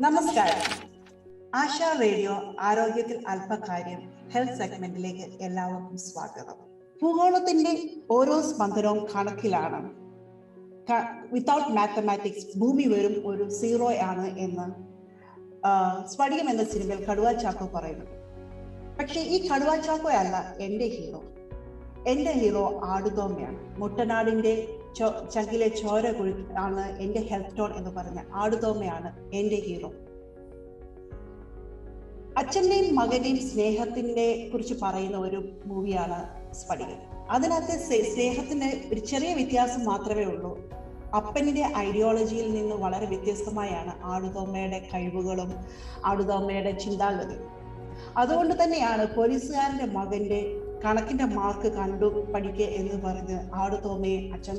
നമസ്കാരം. ആശ റേഡിയോ ആരോഗ്യത്തിൽ അല്പകാര്യം ഹെൽത്ത് സെഗ്മെന്റിലേക്ക് എല്ലാവർക്കും സ്വാഗതം. ഭൂഗോളത്തിന്റെ ഓരോ സ്പന്ദനവും കണക്കിലാണ്. വിത്തൗട്ട് മാത്തമാറ്റിക്സ് ഭൂമി വെറും ഒരു സീറോ ആണ് എന്ന് സ്ഫടികം എന്ന സിനിമയിൽ കടുവ ചാക്കോ പറയുന്നുണ്ട്. പക്ഷെ ഈ കടുവ ചാക്കോ അല്ല എൻ്റെ ഹീറോ. എൻ്റെ ഹീറോ ആടുതോമയാണ്. മുട്ടനാടിന്റെ ചങ്കിലെ ചോര കുഴി ആണ് എൻ്റെ ഹെൽത്ത് ടോൺ എന്ന് പറഞ്ഞ ആടുതോമയാണ് എൻ്റെ ഹീറോ. അച്ഛൻ്റെയും മകന്റെയും സ്നേഹത്തിനെ കുറിച്ച് പറയുന്ന ഒരു മൂവിയാണ് സ്ഫടികം. അതിനകത്ത് സ്നേഹത്തിന് ഒരു ചെറിയ വ്യത്യാസം മാത്രമേ ഉള്ളൂ. അപ്പൻ്റെ ഐഡിയോളജിയിൽ നിന്ന് വളരെ വ്യത്യസ്തമായാണ് ആടുതോമയുടെ കഴിവുകളും ആടുതോമയുടെ ചിന്താഗതിയും. അതുകൊണ്ട് തന്നെയാണ് പോലീസുകാരന്റെ മകന്റെ കണക്കിന്റെ മാർക്ക് കണ്ടു പഠിക്കുക എന്ന് പറഞ്ഞ് ആടുതോമയെ അച്ഛൻ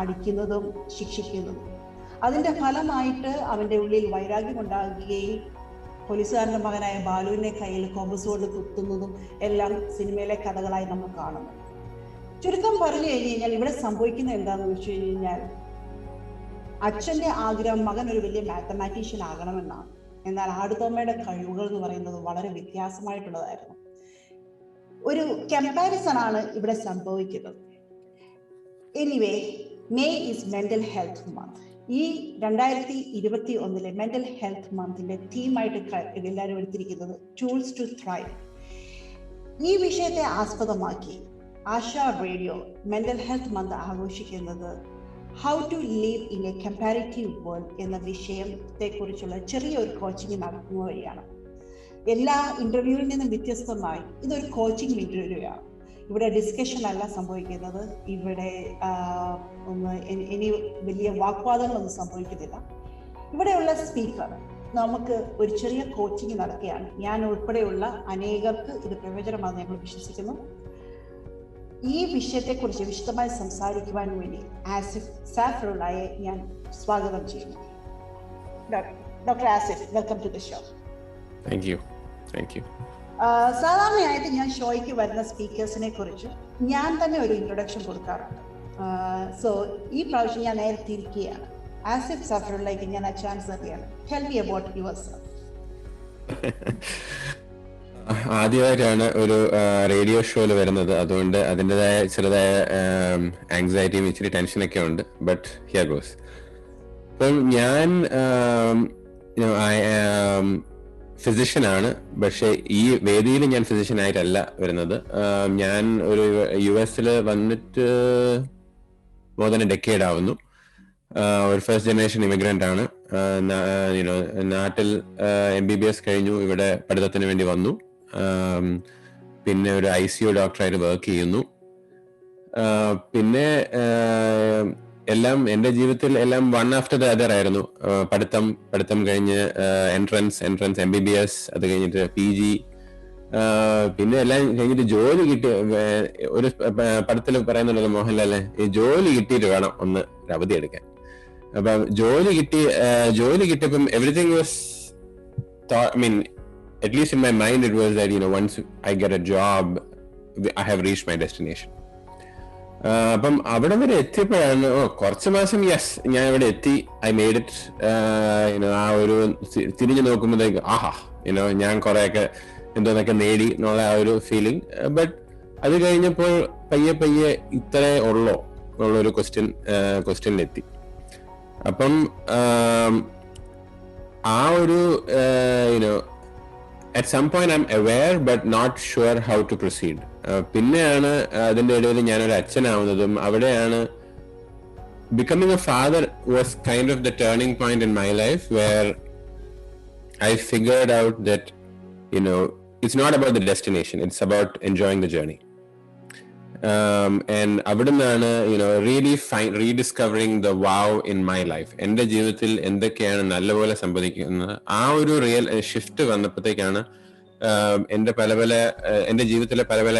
അടിക്കുന്നതും ശിക്ഷിക്കുന്നതും. അതിന്റെ ഫലമായിട്ട് അവന്റെ ഉള്ളിൽ വൈരാഗ്യം ഉണ്ടാകുകയും പോലീസുകാരന്റെ മകനായ ബാലുവിന്റെ കയ്യിൽ കോമ്പസ് കൊണ്ട് കുത്തുന്നതും എല്ലാം സിനിമയിലെ കഥകളായി നമ്മൾ കാണുന്നു. ചുരുക്കം പറഞ്ഞു കഴിഞ്ഞാൽ ഇവിടെ സംഭവിക്കുന്നത് എന്താണെന്ന് വെച്ച് കഴിഞ്ഞാൽ അച്ഛന്റെ ആഗ്രഹം മകൻ ഒരു വലിയ മാത്തമാറ്റീഷ്യൻ ആകണമെന്നാണ്. എന്നാൽ ആടുതോമയുടെ കഴിവുകൾ എന്ന് പറയുന്നത് വളരെ വ്യത്യാസമായിട്ടുള്ളതായിരുന്നു. ഒരു കമ്പാരിസൺ ആണ് ഇവിടെ സംഭവിക്കുന്നത്. Anyway, May is mental health month. ഈ 2021 മെന്റൽ ഹെൽത്ത് മന്തിന്റെ തീമായിട്ട് എല്ലാവരും എടുത്തിരിക്കുന്നത് ടൂൾസ് ടു ത്രൈവ്. ഈ വിഷയത്തെ ആസ്പദമാക്കി Asha radio mental health month ആഘോഷിക്കുന്നത് how to live in a comparative world എന്ന വിഷയത്തെ കുറിച്ചുള്ള ചെറിയൊരു കോച്ചിങ് നടത്തുന്ന വഴിയാണ്. എല്ലാ ഇന്റർവ്യൂവിൽ നിന്നും വ്യത്യസ്തമായി ഇതൊരു കോച്ചിങ് ഇന്റർവ്യൂ ആണ്. ഇവിടെ ഡിസ്കഷൻ അല്ല സംഭവിക്കുന്നത്. ഇവിടെ ഇനി വലിയ വാഗ്വാദങ്ങളൊന്നും സംഭവിക്കുന്നില്ല. ഇവിടെയുള്ള സ്പീക്കർ നമുക്ക് ഒരു ചെറിയ കോച്ചിങ് നടക്കുകയാണ്. ഞാൻ ഉൾപ്പെടെയുള്ള അനേകർക്ക് ഇത് പ്രയോജനമാണെന്ന് ഞങ്ങൾ വിശ്വസിക്കുന്നു. ഈ വിഷയത്തെക്കുറിച്ച് വിശദമായി സംസാരിക്കുവാൻ വേണ്ടി ആസിഫ് സാഫറുള്ളയെ ഞാൻ സ്വാഗതം ചെയ്യുന്നു. Doctor Asif, welcome to the show. Thank you. സാധാരണയായിട്ട് ഞാൻ ഷോയ്ക്ക് വരുന്ന സ്പീക്കേഴ്സിനെ കുറിച്ച് ഞാൻ തന്നെ ഒരു ഇൻട്രൊഡക്ഷൻ കൊടുക്കാറുണ്ട്. സോ ഈ പ്രാവശ്യം ഞാൻ നേരെ തിരിക്കുകയാണ്. ആസിഫ് സാഫറുള്ളയ്ക്ക് ഞാൻ ആ ചാൻസ് തരികയാണ്. Tell me about yourself. ആദ്യമായിട്ടാണ് ഒരു റേഡിയോ ഷോയിൽ വരുന്നത്. അതുകൊണ്ട് അതിൻ്റെതായ ചെറുതായ ആങ്സൈറ്റിയും ഇച്ചിരി ടെൻഷനൊക്കെ ഉണ്ട്. But here goes. അപ്പം ഞാൻ ഫിസിഷ്യൻ ആണ്. പക്ഷെ ഈ വേദിയിൽ ഞാൻ ഫിസിഷ്യൻ ആയിട്ടല്ല വരുന്നത്. ഞാൻ ഒരു US വന്നിട്ട് മോർ ദാൻ എ ഡെക്കേഡ് ആവുന്നു. ഒരു ഫസ്റ്റ് ജനറേഷൻ ഇമിഗ്രന്റ് ആണ്. നാട്ടിൽ MBBS കഴിഞ്ഞു. ഇവിടെ പഠിത്തത്തിന് വേണ്ടി വന്നു. പിന്നെ ഒരു ICU ഡോക്ടറായിട്ട് വർക്ക് ചെയ്യുന്നു. പിന്നെ എല്ലാം എൻ്റെ ജീവിതത്തിൽ എല്ലാം വൺ ആഫ്റ്റർ ദ അതർ ആയിരുന്നു. പഠിത്തം കഴിഞ്ഞ് എൻട്രൻസ് MBBS, അത് കഴിഞ്ഞിട്ട് PG, പിന്നെ എല്ലാം കഴിഞ്ഞിട്ട് ജോലി കിട്ടി. ഒരു പടത്തിൽ പറയുന്നുണ്ടല്ലോ മോഹൻലാലെ, ഈ ജോലി കിട്ടിയിട്ട് വേണം ഒന്ന് അവധി എടുക്കാൻ. അപ്പം ജോലി കിട്ടിയപ്പം everything was, at least in my mind it was that once I get a job I have reached my destination. അപ്പം അവിടെ വരെ എത്തിയപ്പോഴാണ് കുറച്ച് മാസം ഞാൻ ഇവിടെ എത്തി, ഐ മെയ്ഡ് ഇറ്റ്. ആ ഒരു തിരിഞ്ഞു നോക്കുമ്പോഴത്തേക്ക് ഞാൻ കുറെയൊക്കെ എന്തോന്നൊക്കെ നേടി എന്നുള്ള ആ ഒരു ഫീലിംഗ്. ബട്ട് അത് കഴിഞ്ഞപ്പോൾ പയ്യെ ഇത്രേ ഉള്ളോ എന്നുള്ളൊരു ക്വസ്റ്റ്യനിലെത്തി. അപ്പം ആ ഒരു at some point I'm aware but not sure how to proceed. പിന്നെയാണ് അതിൻ്റെ ഇടയിൽ ഞാനൊരു അച്ഛനാവുന്നതും അവിടെയാണ് becoming a father was kind of the turning point in my life where I figured out that it's not about the destination, it's about enjoying the journey. And അവിടുന്നാണ് really rediscovering the wow in my life. എൻ്റെ ജീവിതത്തിൽ എന്തൊക്കെയാണ് നല്ലപോലെ സംഭവിക്കുന്നത്, ആ ഒരു real shift വന്നപ്പോഴത്തേക്കാണ് എൻ്റെ ജീവിതത്തിലെ പല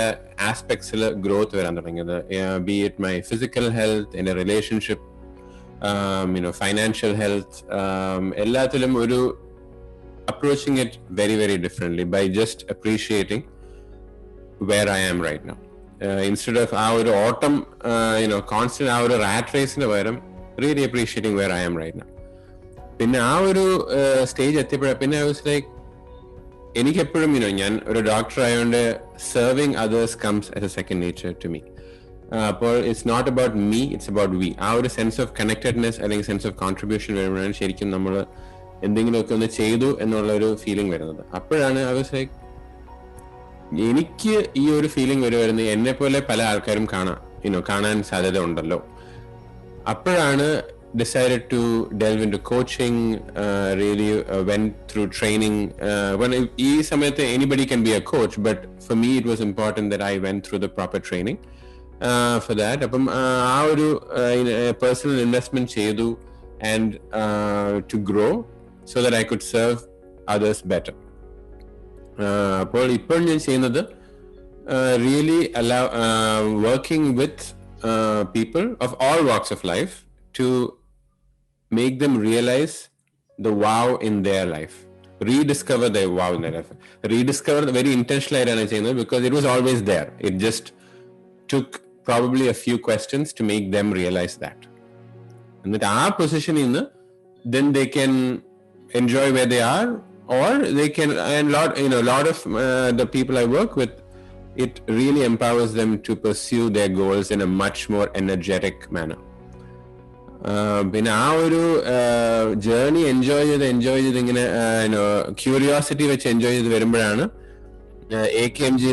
ആസ്പെക്ട്സിൽ ഗ്രോത്ത് വരാൻ തുടങ്ങിയത്. B it my physical health, എൻ്റെ റിലേഷൻഷിപ്പ്, ഫൈനാൻഷ്യൽ ഹെൽത്ത്, എല്ലാത്തിലും ഒരു approaching it very, very differently by just appreciating where I am right now. Instead of ആ ഒരു ഓട്ടം, constant ആ ഒരു റാറ്റ് റേസിന് പകരം really appreciating where I am right now. പിന്നെ ആ ഒരു സ്റ്റേജ് എത്തിയപ്പോഴാണ് പിന്നെ ഐ വാസ് ലൈക്ക് എനിക്കെപ്പോഴും ഞാൻ ഒരു ഡോക്ടർ ആയതുകൊണ്ട് serving others comes as a second nature to me. അപ്പോൾ it's not about me, it's about we. ആ ഒരു സെൻസ് ഓഫ് കണക്റ്റഡ്നെസ് അല്ലെങ്കിൽ സെൻസ് ഓഫ് കോൺട്രിബ്യൂഷൻ വരുമ്പോഴാണ് ശരിക്കും നമ്മൾ എന്തെങ്കിലുമൊക്കെ ഒന്ന് ചെയ്തു എന്നുള്ള ഒരു ഫീലിംഗ് വരുന്നത്. അപ്പോഴാണ് ഐ വാസ് ലൈക്ക് എനിക്ക് ഈ ഒരു ഫീലിംഗ് വരുമായിരുന്നു എന്നെ പോലെ പല ആൾക്കാരും കാണാൻ സാധ്യത ഉണ്ടല്ലോ. അപ്പോഴാണ് decided to delve into coaching, really went through training. When ee samayathe anybody can be a coach, but for me it was important that I went through the proper training for that. Appam aa oru personal investment cheyidu and to grow so that I could serve others better. Appol ippol njan cheynathu really allow working with people of all walks of life to make them realize the wow in their life, rediscover their wow in their life. Rediscover very intentionally ആയിട്ടാണ് ചെയ്യുന്നത് because it was always there. It just took probably a few questions to make them realize that. എന്നിട്ട് ആ പൊസിഷനിൽ നിന്ന് then they can enjoy where they are, or they can, and lot of the people I work with, it really empowers them to pursue their goals in a much more energetic manner. പിന്നെ ആ ഒരു journey enjoy ചെയ്ത് ഇങ്ങനെ curiosity വെച്ച് enjoy ചെയ്ത് വരുമ്പോഴാണ് AKMG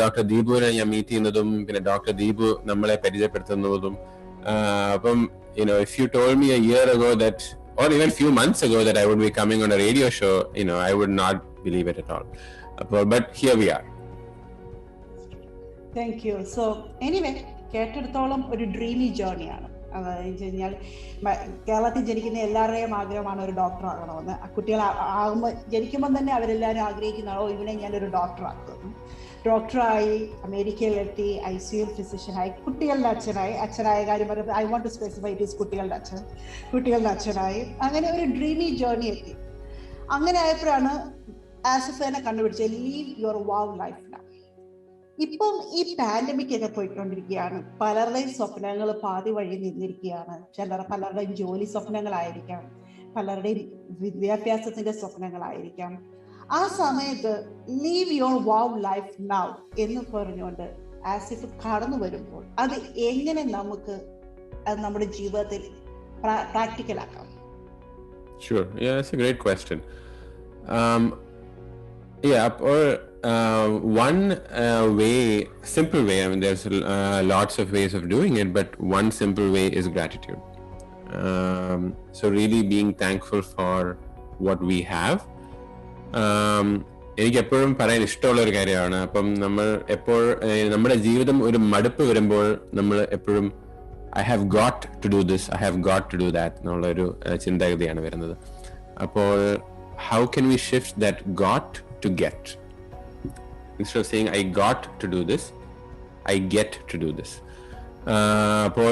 doctor ദീപുവിനെ ഞാൻ meet ചെയ്യുന്നതും പിന്നെ ഡോക്ടർ ദീപു നമ്മളെ പരിചയപ്പെടുത്തുന്നതും. അപ്പം if you told me a year ago that, or even few months ago, that I would be coming on a radio show, I would not believe it at all. But here we are. Thank you. So anyway, കേട്ടെടുത്തോളം ഒരു dreamy ജേർണിയാണ്. അതായത് വെച്ച് കഴിഞ്ഞാൽ കേരളത്തിൽ ജനിക്കുന്ന എല്ലാവരുടെയും ആഗ്രഹമാണ് ഒരു doctor ആകണമെന്ന്. കുട്ടികൾ ജനിക്കുമ്പോൾ തന്നെ അവരെല്ലാവരും ആഗ്രഹിക്കുന്നതാണോ ഇവനെ ഞാനൊരു ഡോക്ടർ ആക്കുന്നു. ഡോക്ടറായി അമേരിക്കയിലെത്തി ICU ഫിസിഷ്യനായി കുട്ടികളുടെ അച്ഛനായ കാര്യം പറയുമ്പോൾ I want to specify it is കുട്ടികളുടെ അച്ഛനായി അങ്ങനെ ഒരു ഡ്രീമി ജേർണി എത്തി. അങ്ങനെ ആയപ്പോഴാണ് ആസിഫിനെ കണ്ടുപിടിച്ചത് leave your wow life now. ഇപ്പം ഈ പാൻഡമിക് ഒക്കെ പോയിക്കൊണ്ടിരിക്കുകയാണ്. പലരുടെയും സ്വപ്നങ്ങൾ പാതി വഴി നിന്നിരിക്കുകയാണ്. പലരുടെയും ജോലി സ്വപ്നങ്ങളായിരിക്കാം, പലരുടെയും വിദ്യാഭ്യാസത്തിന്റെ സ്വപ്നങ്ങളായിരിക്കാം. ആ സമയത്ത് leave your wow life now എന്ന് പറഞ്ഞുകൊണ്ട് ആസിഫ് കടന്നു വരുമ്പോൾ അത് എങ്ങനെ നമുക്ക് നമ്മുടെ ജീവിതത്തിൽ പ്രാക്ടിക്കലാക്കാം? Sure. Yeah, that's a great question. One simple way, I mean there's lots of ways of doing it, but one simple way is gratitude. So really being thankful for what we have. എനിക്ക് എപ്പോഴും പറയാൻ ഇഷ്ടമുള്ള ഒരു കാര്യമാണ്. അപ്പം നമ്മൾ നമ്മുടെ ജീവിതം ഒരു മടുപ്പ് വരുമ്പോൾ നമ്മൾ എപ്പോഴും I have got to do this, I have got to do that എന്നുള്ളൊരു ചിന്താഗതിയാണ് വരുന്നത്. അപ്പോൾ how can we shift that got to get? Instead of saying I got to do this, I get to do this. അപ്പോൾ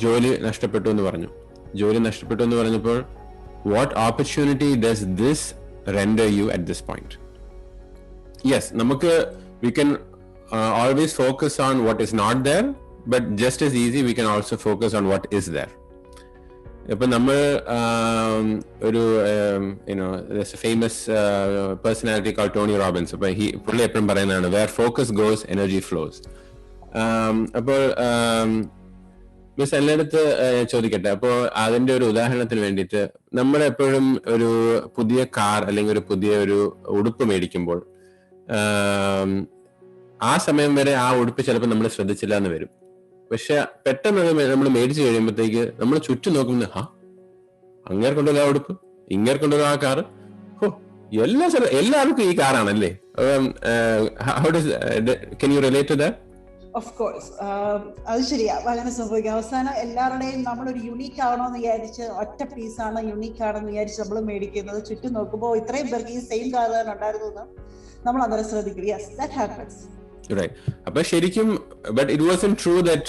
ജോലി നഷ്ടപ്പെട്ടു എന്ന് പറഞ്ഞപ്പോൾ what opportunity does this render you at this point? Yes, we can always focus on what is not there, but just as easy we can also focus on what is there. ഇപ്പൊ നമ്മൾ ഒരു there's a famous personality called Tony Robbins. അപ്പൊ പുള്ളി എപ്പോഴും പറയുന്നതാണ് where focus goes, energy flows. അപ്പോൾ miss എല്ലായിടത്ത് ചോദിക്കട്ടെ, അപ്പോൾ അതിന്റെ ഒരു ഉദാഹരണത്തിന് വേണ്ടിയിട്ട് നമ്മൾ എപ്പോഴും ഒരു പുതിയ കാർ അല്ലെങ്കിൽ ഒരു പുതിയ ഒരു ഉടുപ്പ് മേടിക്കുമ്പോൾ ആ സമയം വരെ ആ ഉടുപ്പ് ചിലപ്പോൾ നമ്മൾ ശ്രദ്ധിച്ചില്ല എന്ന് വരും. പക്ഷെ പെട്ടെന്ന് നമ്മൾ മേടിച്ചു കഴിയുമ്പോഴത്തേക്ക് നമ്മൾ ചുറ്റും നോക്കുന്നത് അങ്ങേർ കൊണ്ടുള്ള ആ ഉടുപ്പ്, ഇങ്ങേർ കൊണ്ടുള്ള ആ കാറ്, എല്ലാവർക്കും ഈ കാറാണല്ലേ. Can you relate to that? Of course. അത് ശരിയാ, അങ്ങനെ സംഭവിക്കും. അവസാനം എല്ലാവരുടെയും നമ്മളൊരു യുണീക്ക് ആവണമെന്ന് വിചാരിച്ച് ഒറ്റ പീസാണ് യുണീക്ക് ആണെന്ന് വിചാരിച്ച് നമ്മൾ മേടിക്കുന്നത്. ചുറ്റും നോക്കുമ്പോൾ ഇത്രയും പേർക്ക് ഈ സെയിം കാർ തന്നെ ഉണ്ടായിരുന്നു എന്ന് നമ്മൾ അന്നേരം ശ്രദ്ധിക്കും. Yes, that happens. Right. അപ്പൊ ശരിക്കും but it wasn't true that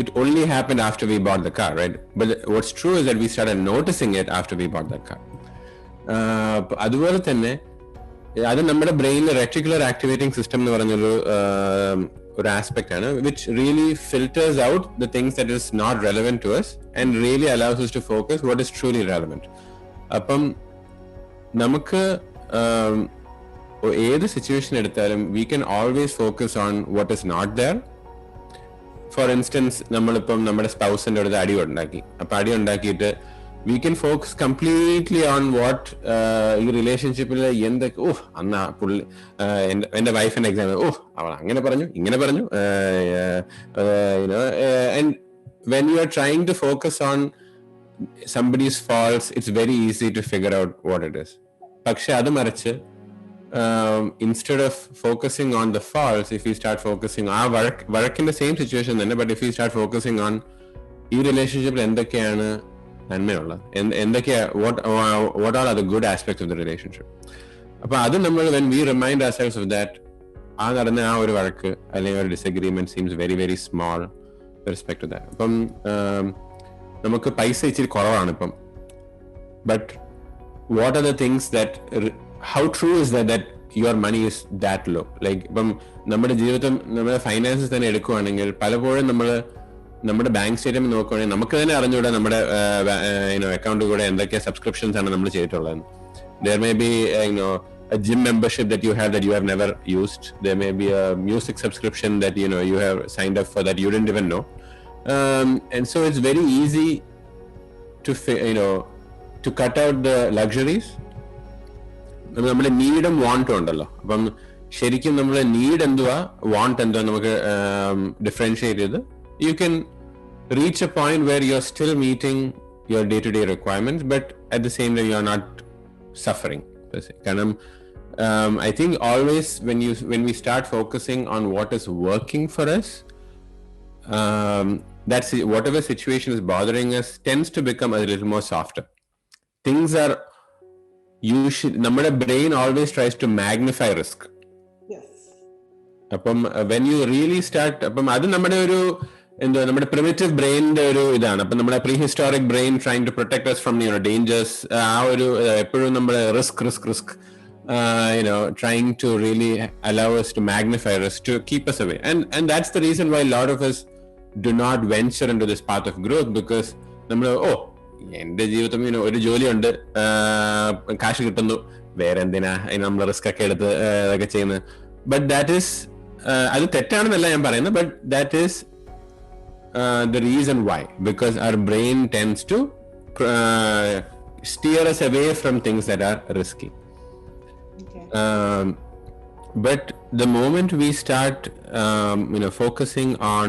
it only happened after we bought the car, right? But what's true is that we started noticing it after we bought that car. അതുപോലെ തന്നെ അത് നമ്മുടെ ബ്രെയിനിൽ reticular activating system എന്ന് പറഞ്ഞൊരു ഒരു aspect ആണ് which really filters out the things that is not relevant to us and really allows us to focus what is truly relevant. അപ്പം നമുക്ക് ഏത് സിറ്റുവേഷൻ എടുത്താലും we can always focus on what is not there. For instance നമ്മളിപ്പം നമ്മുടെ സ്പൗസിന്റെ അടുത്ത് അടി ഉണ്ടാക്കി, അപ്പൊ അടി ഉണ്ടാക്കിയിട്ട് we can focus completely on what ഈ റിലേഷൻഷിപ്പിൽ എന്തൊക്കെ അന്ന് പുള്ളി എന്റെ വൈഫിന്റെ എക്സാമ്പിൾ അവൾ അങ്ങനെ പറഞ്ഞു ഇങ്ങനെ പറഞ്ഞു. And when you are trying to focus on somebody's faults, it's very easy to figure out what it is. പക്ഷെ അത് മറിച്ച് instead of focusing on the faults, if you start focusing ആ വർക്കിന്റെ സെയിം സിറ്റുവേഷൻ തന്നെ, but if you start focusing on ഈ റിലേഷൻഷിപ്പിൽ എന്തൊക്കെയാണ് നന്മയുള്ളത്, എന്തൊക്കെയാ what all are the good aspects of the relationship. അപ്പൊ അത് നമ്മൾ when we remind ourselves of that, ആ നടന്ന ആ ഒരു വഴക്ക് അല്ലെങ്കിൽ ഒരു disagreement seems very very small with respect to that. അപ്പം നമുക്ക് പൈസ ഇച്ചിരി കുറവാണ് ഇപ്പം, but what are the things that how true is that your money is that low. Like ഇപ്പം നമ്മുടെ ജീവിതം നമ്മുടെ ഫൈനാൻസസ് തന്നെ എടുക്കുവാണെങ്കിൽ പലപ്പോഴും നമ്മുടെ ബാങ്ക് സ്റ്റേറ്റ്മെന്റ് നോക്കുവാണെങ്കിൽ നമുക്ക് തന്നെ അറിഞ്ഞുകൂടാ നമ്മുടെ അക്കൗണ്ടിൽ കൂടെ എന്തൊക്കെ സബ്സ്ക്രിപ്ഷൻസ് ആണ് നമ്മൾ ചെയ്തിട്ടുള്ളത്. There may be a gym membership that you have never used. There may be a music subscription that you have signed up for that you didn't even know. And so it's very easy to cut out the luxuries. നമ്മുടെ നീഡും വാണ്ടും ഉണ്ടല്ലോ. അപ്പം ശരിക്കും നമ്മുടെ need എന്തുവാ want എന്തുവാ നമുക്ക് differentiate ചെയ്ത് you can reach a point where you're still meeting your day-to-day requirements, but at the same time you're not suffering. Kanam, I think always when we start focusing on what is working for us, that's whatever situation is bothering us tends to become a little more softer. Things are നമ്മുടെ brain always tries to magnify risk. Yes. അപ്പം when you really start, അപ്പം അത് നമ്മുടെ ഒരു നമ്മുടെ primitive ബ്രെയിനിന്റെ ഒരു ഇതാണ്. അപ്പൊ നമ്മുടെ prehistoric brain trying to protect us from dangers, ആ ഒരു എപ്പോഴും നമ്മുടെ risk trying to really allow us to magnify risk to keep us away, and that's the reason why a lot of us do not venture into this path of growth, because നമ്മൾ എന്റെ ജീവിതം ഒരു ജോലിയുണ്ട്, കാശ് കിട്ടുന്നു, വേറെ എന്തിനാ നമ്മൾ റിസ്ക് ഒക്കെ എടുത്ത് അതൊക്കെ ചെയ്യുന്നത്. ബട്ട് ദാറ്റ് ഈസ് അത് തെറ്റാണെന്നല്ല ഞാൻ പറയുന്നത്, but that is the reason why, because our brain tends to steer us away from things that are risky. Okay. But the moment we start focusing on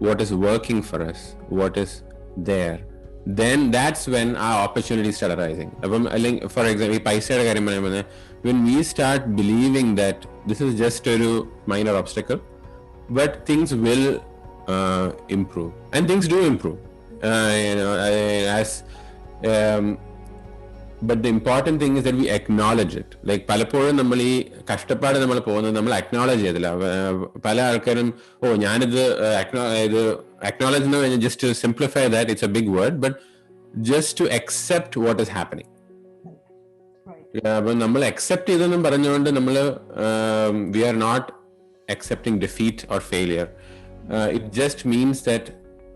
what is working for us, what is there, then that's when our opportunities start arising. For example, paisയുടെ കാര്യം പറയുമ്പോൾ when we start believing that this is just a minor obstacle, but things will improve, and things do improve, but the important thing is that we acknowledge it. Like പലപ്പോഴും നമ്മൾ ഈ കഷ്ടപ്പാട് നമ്മൾ പോകുന്നത് നമ്മൾ acknowledge ചെയ്തില്ല. പല ആൾക്കാരും ഞാനിത് acknowledge എന്ന് പറഞ്ഞാൽ just to simplify that, it's a big word, but just to accept what is happening. അപ്പൊ നമ്മൾ accept ചെയ്തെന്നും പറഞ്ഞുകൊണ്ട് നമ്മൾ we are not accepting defeat or failure. It just means that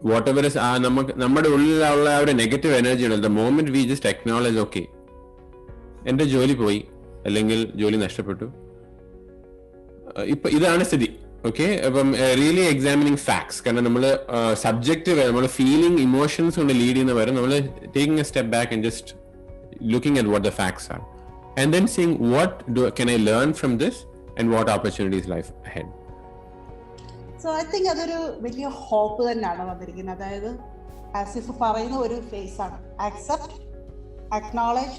whatever is നമ്മുടെ ഉള്ളിലുള്ള ഒരു നെഗറ്റീവ് എനർജി ഉണ്ട്, the moment we just acknowledge, okay, എന്റെ ജോലി പോയി അല്ലെങ്കിൽ ജോലി നഷ്ടപ്പെട്ടു, ഇപ്പൊ ഇതാണ് സ്ഥിതി. ഓക്കെ, അപ്പം റിയലി എക്സാമിനിങ് ഫാക്ട്സ്, കാരണം നമ്മൾ സബ്ജക്റ്റീവ് നമ്മൾ ഫീലിംഗ് ഇമോഷൻസ് കൊണ്ട് ലീഡ് ചെയ്യുന്ന വരെ നമ്മൾ taking A step back and just looking at what the facts R, and then seeing what can I learn from this and what opportunities life ahead. So I think അതൊരു വലിയ hope തന്നെയാണ് വന്നിരിക്കുന്നത്. അതായത് as if പറയുന്ന ഒരു face ആണ്, accept, acknowledge,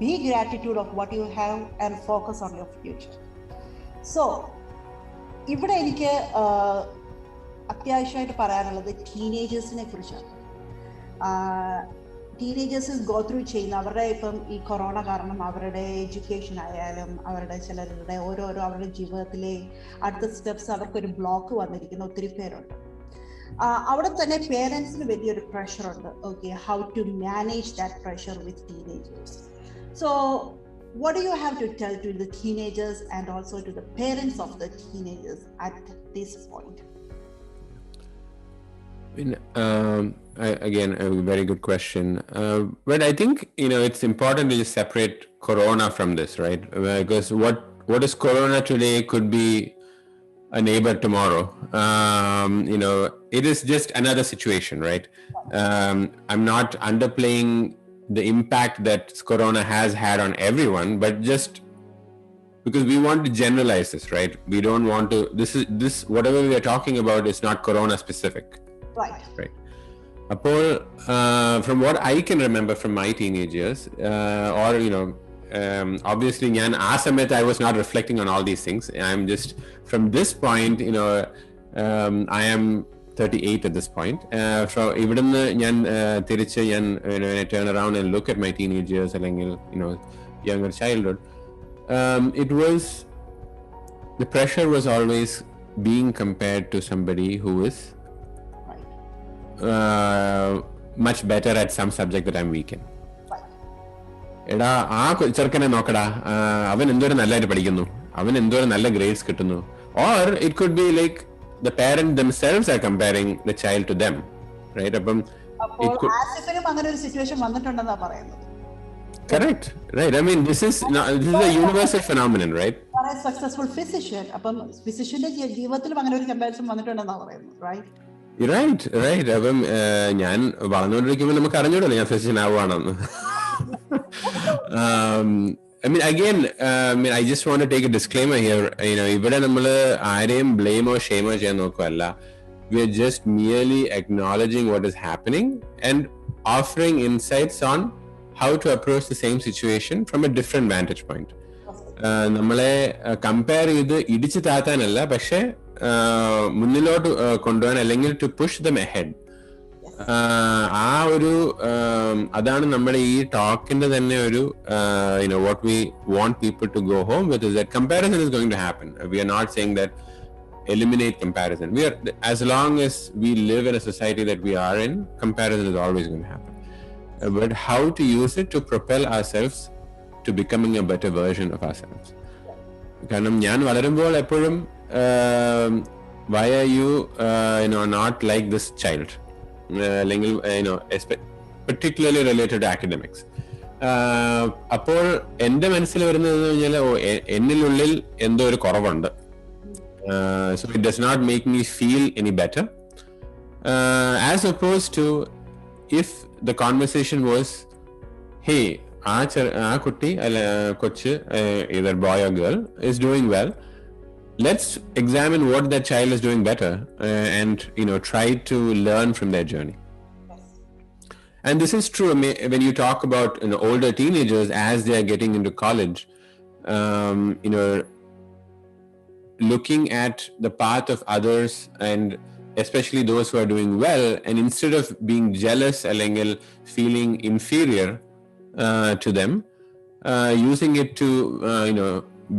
B gratitude of what you have and focus on your future. So ഇവിടെ എനിക്ക് അത്യാവശ്യമായിട്ട് പറയാനുള്ളത് ടീനേജേഴ്സിനെ കുറിച്ചാണ്. ടീനേജേഴ്സ് ഗോ ത്രൂ ചെയ്യുന്ന അവരുടെ ഇപ്പം ഈ കൊറോണ കാരണം അവരുടെ എഡ്യൂക്കേഷൻ ആയാലും അവരുടെ ചിലരുടെ ഓരോരോ അവരുടെ ജീവിതത്തിലെ അടുത്ത സ്റ്റെപ്സ് അവർക്കൊരു ബ്ലോക്ക് വന്നിരിക്കുന്ന ഒത്തിരി പേരുണ്ട്. അവിടെ തന്നെ പേരൻസിന് വലിയൊരു പ്രഷറുണ്ട്. Okay, how to manage that pressure with teenagers. So what do you have to tell to the teenagers and also to the parents of the teenagers at this point? Again, a very good question. But I think, it's important to just separate Corona from this, right? Because what is Corona today could be a neighbor tomorrow. It is just another situation, right? I'm not underplaying the impact that Corona has had on everyone, but just because we want to generalize this, right? We don't want to, this whatever we are talking about is not Corona specific. Right. From what I can remember from my teenage years, obviously I was not reflecting on all these things. I'm just, from this point, I am 38 at this point. From ഇവിടുന്ന് ഞാൻ തിരിച്ച് when I turn around and look at my teenage years അല്ലെങ്കിൽ younger childhood, it was, the pressure was always being compared to somebody who is much better at some subject that I'm weak in. എടാ ആ ചെറുക്കനെ നോക്കടാ, അവൻ എന്തോരം നല്ലതായിട്ട് പഠിക്കുന്നു, അവൻ എന്തോരം നല്ല ഗ്രേഡ്സ് കിട്ടുന്നു. Or it could be like the parent themselves are comparing the child to them, right? അപ്പം അങ്ങനെ ഒരു സിറ്റുവേഷൻ വന്നിട്ടുണ്ടെന്നാ പറയുന്നത്. Correct, right? I mean, this is a universal phenomenon, right? Successful physician, അപ്പം ഫിസിഷ്യന്റെ ജീവിതത്തിലും അങ്ങനെ ഒരു കമ്പാരിസൺ വന്നിട്ടുണ്ടെന്നാ പറയുന്നത്, right? Right. അപ്പം ഞാൻ വളർന്നുകൊണ്ടിരിക്കുമ്പോൾ നമുക്ക് അറിഞ്ഞൂടല്ലോ ഞാൻ physician ആവുകയാണെന്ന്. I mean, again, I just want to take a disclaimer here. ഇവിടെ നമ്മൾ ആരെയും ബ്ലെയിമോ ഷെയിമോ ചെയ്യാൻ നോക്കുകയല്ല. We are just merely acknowledging what is happening and offering insights on how to approach the same situation from a different vantage point. നമ്മളെ compare ചെയ്ത് ഇടിച്ചു താത്താനല്ല, പക്ഷെ മുന്നിലോട്ട് കൊണ്ടുപോകാൻ, അല്ലെങ്കിൽ ടു പുഷ് ദം അഹെഡ്. ആ ഒരു അതാണ് നമ്മുടെ ഈ ടോക്കിന്റെ തന്നെ ഒരു what we want people to go home with is that comparison is going to happen. We are not saying that eliminate comparison. As long as we live in a society that we are in, comparison is always going to happen. But how to use it to propel ourselves to becoming a better version of ourselves. കാരണം ഞാൻ വളരുമ്പോൾ എപ്പോഴും why are you not like this child, അല്ലെങ്കിൽ particularly related to academics. അപ്പോൾ എൻ്റെ മനസ്സിൽ വരുന്നത് കഴിഞ്ഞാൽ എന്നിനുള്ളിൽ എന്തോ ഒരു കുറവുണ്ട്. So it does not make me feel any better, as opposed to if the conversation was, hey, ആ കുട്ടി കൊച്ച്, either boy or girl, is doing well, let's examine what that child is doing better, and try to learn from their journey. And this is true when you talk about older teenagers as they are getting into college, looking at the path of others, and especially those who are doing well, and instead of being jealous or feeling inferior to them, using it to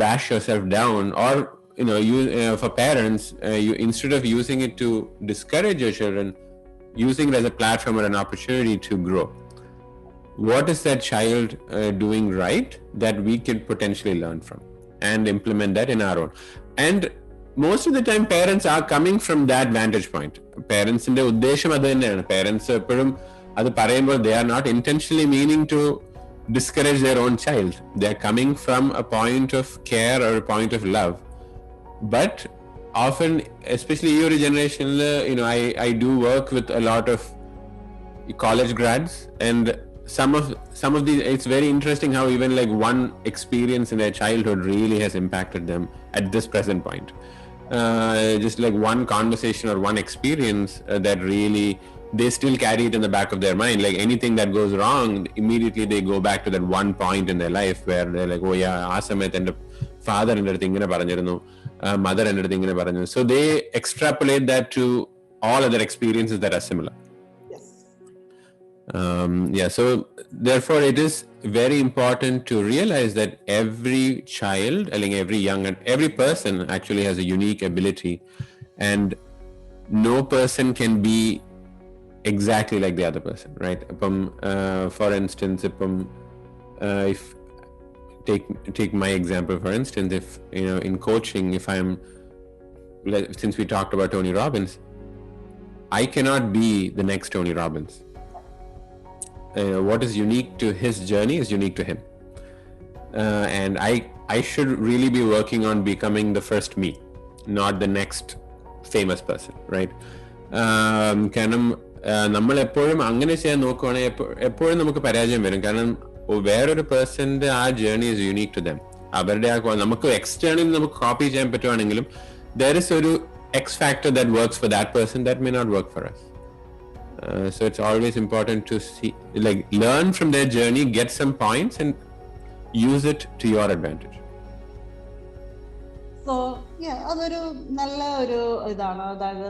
bash yourself down, or for parents, you, instead of using it to discourage your children, using it as a platform or an opportunity to grow. What is that child doing right that we could potentially learn from and implement that in our own? And most of the time parents are coming from that vantage point. Parents inde uddesham adu thaneyanu. Parents eppozhum adu parayumbol they are not intentionally meaning to discourage their own child. They are coming from a point of care or a point of love. But often, especially your generation, I do work with a lot of college grads, and some of these, it's very interesting how even like one experience in their childhood really has impacted them at this present point. Just like one conversation or one experience that really they still carry it in the back of their mind. Like anything that goes wrong, immediately they go back to that one point in their life where they're like, oh yeah, Asamet and the father and everything mother and everything. So they extrapolate that to all other experiences that are similar. So therefore it is very important to realize that every child, every young and every person actually has a unique ability, and no person can be exactly like the other person, right? For instance, if take my example, for instance. If in coaching, if since we talked about Tony Robbins, I cannot be the next Tony Robbins. What is unique to his journey is unique to him, and I should really be working on becoming the first me, not the next famous person, right? കാരണം നമ്മൾ എപ്പോഴും അങ്ങനെ ചെയ്യാൻ നോക്കുവാണെങ്കിൽ എപ്പോഴും നമുക്ക് പരാജയം വരും. കാരണം വേറൊരു പേഴ്സന്റെ ആ journey is unique to them. അവരുടെ നമുക്ക് എക്സ്റ്റേണലി നമുക്ക് കോപ്പി ചെയ്യാൻ പറ്റുവാണെങ്കിലും there is ഒരു X factor that works for that person that may not work for us. So it's always important to learn from their journey, get some points and use it to your advantage. So അതൊരു നല്ല ഒരു ഇതാണ്. അതായത്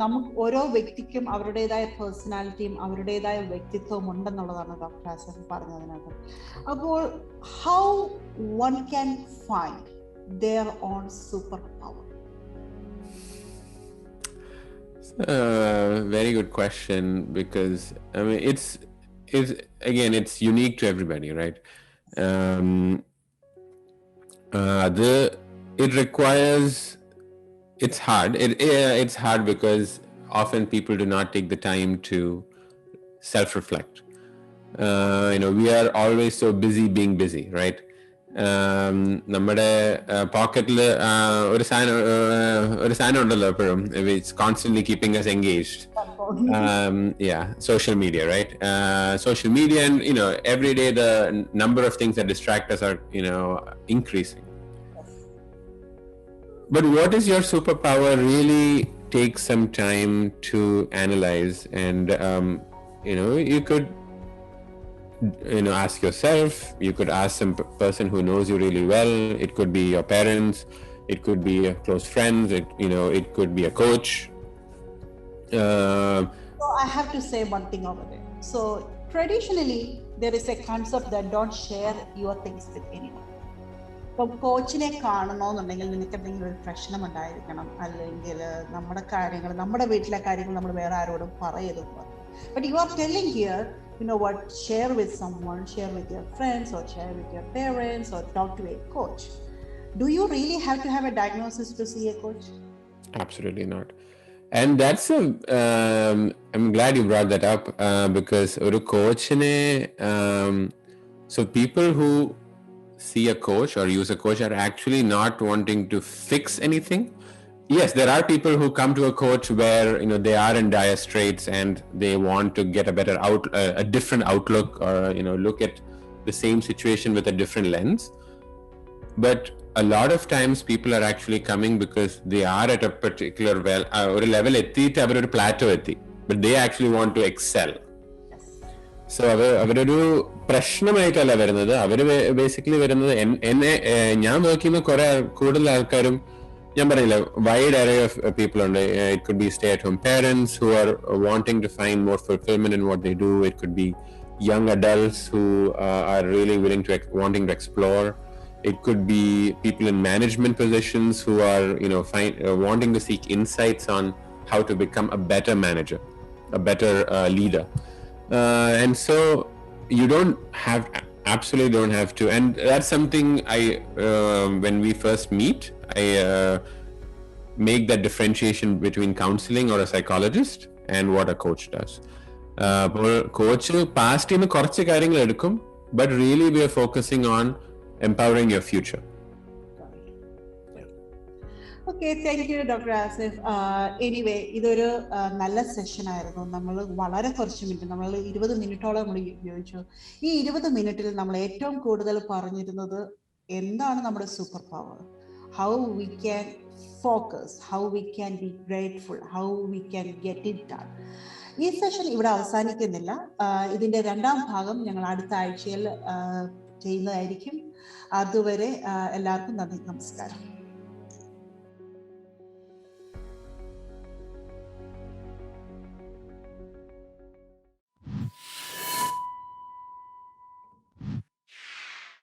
നമുക്ക് ഓരോ വ്യക്തിക്കും അവരുടേതായ പേഴ്സണാലിറ്റിയും അവരുടേതായ വ്യക്തിത്വവും ഉണ്ടെന്നുള്ളതാണ് ഡോക്ടർ ആസിഫ് പറഞ്ഞതിനകത്ത്. അപ്പോൾ how one can find their own superpower? Very good question, because I mean it's unique to everybody, right? It requires, it's hard because often people do not take the time to self-reflect. We are always so busy being busy, right? നമ്മുടെ പോക്കറ്റിൽ ഒരു സാധനം ഉണ്ടല്ലോ എപ്പോഴും, it's constantly keeping us engaged. Social media, right? Social media, and every day the number of things that distract us are increasing. But what is your superpower? Really take some time to analyze, and you could ask yourself, you could ask some person who knows you really well. It could be your parents, it could be close friends, it could be a coach. So I have to say one thing over there. So traditionally there is a concept that don't share your things with anyone. ഇപ്പം കോച്ചിനെ കാണണമെന്നുണ്ടെങ്കിൽ നിനക്ക് എന്തെങ്കിലും ഒരു പ്രശ്നം ഉണ്ടായിരിക്കണം, അല്ലെങ്കിൽ നമ്മുടെ വീട്ടിലെ കാര്യങ്ങൾ നമ്മൾ വേറെ ആരോടും പറയരുത്. But you are telling here, share with someone, share with your friends, or share with your parents, or talk to a coach. Do you really have to have a diagnosis to see a coach? Absolutely not. And that's I'm glad you brought that up, because a coach so people who see a coach or use a coach are actually not wanting to fix anything. Yes, there are people who come to a coach where they are in dire straits and they want to get a different outlook, or look at the same situation with a different lens. But a lot of times people are actually coming because they are at a particular level എത്തിയിട്ട് അവരൊരു plateau എത്തി, but they actually want to excel. So അവരൊരു പ്രശ്നമായിട്ടല്ല വരുന്നത്. അവര് basically വരുന്നത് ഞാൻ നോക്കുന്ന കുറെ കൂടുതൽ ആൾക്കാരും, ഞാൻ പറയില്ല, wide array of people ഉണ്ട്. It could be stay-at-home parents who are wanting to find more fulfillment in what they do. It could be young adults who are really wanting to explore. It could be people in management positions who are wanting to seek insights on how to become a better manager, a better leader. And so you absolutely don't have to, and that's something when we first meet, I make that differentiation between counseling or a psychologist and what a coach does. Coach past in korchu കാര്യങ്ങൾ എടുക്കും, but really we are focusing on empowering your future. Okay, thank you Dr. Asif. Anyway, ഇതൊരു നല്ല session ആയിരുന്നു. നമ്മൾ വളരെ കുറച്ച് minute, നമ്മൾ 20 മിനിറ്റോളം നമ്മൾ ഉപയോഗിച്ചു. ഈ 20 മിനിറ്റിൽ നമ്മൾ ഏറ്റവും കൂടുതൽ പറഞ്ഞിരുന്നത് എന്താണ് നമ്മുടെ super power, how we can focus, how we can be grateful, how we can get it done. ഈ സെഷൻ ഇവിടെ അവസാനിക്കുന്നില്ല. ഇതിന്റെ രണ്ടാം ഭാഗം ഞങ്ങൾ അടുത്ത ആഴ്ചയിൽ ചെയ്യുന്നതായിരിക്കും. അതുവരെ എല്ലാവർക്കും നന്ദി, നമസ്കാരം.